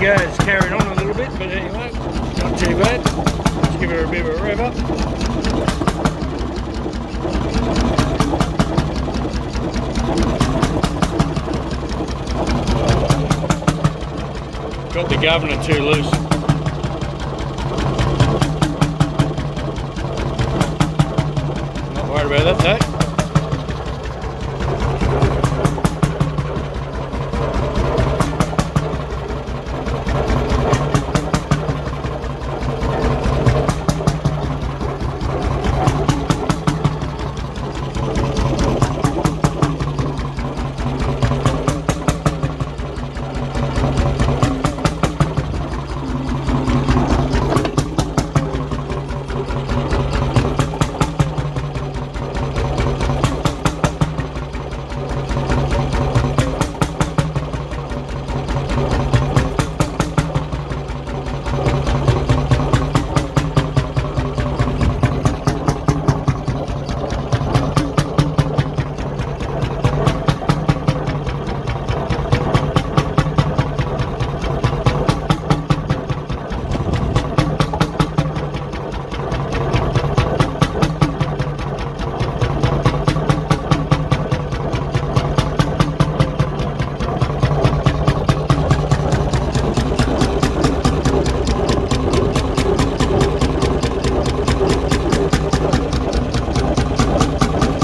go, it's carrying on a little bit, but anyway, not too bad. Let's give her a bit of a rev up. Got the governor too loose. Not worried about that though.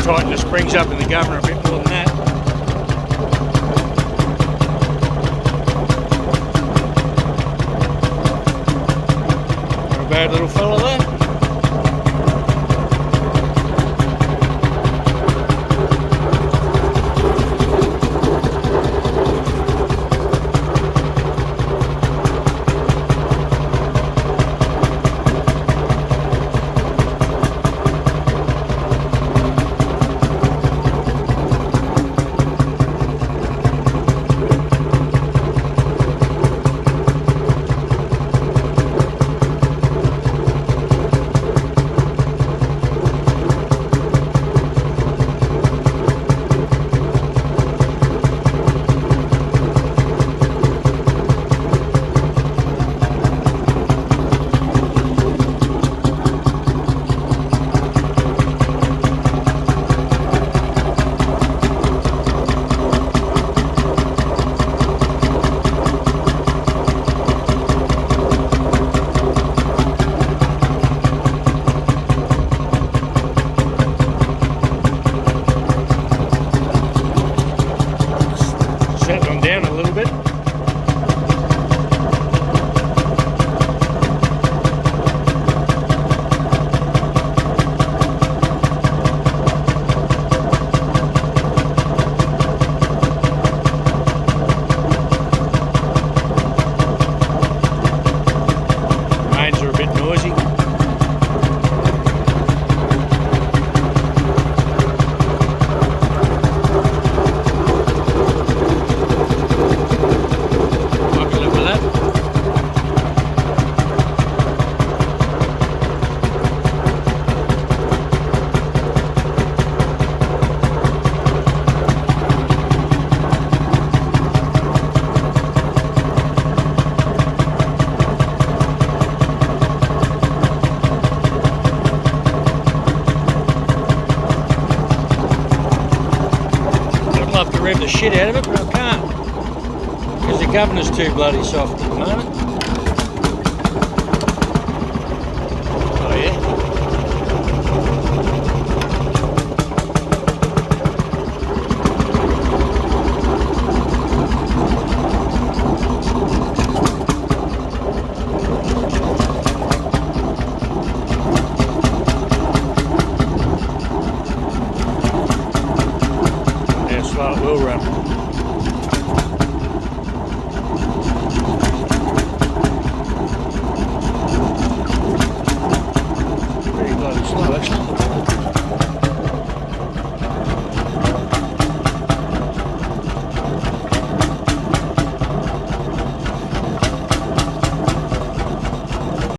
Tighten the springs up in the governor a bit more than that. Not a bad little fella there. Set them down a little bit. Mains are a bit noisy. I'd love to rev the shit out of it, but I can't because the governor's too bloody soft at the moment.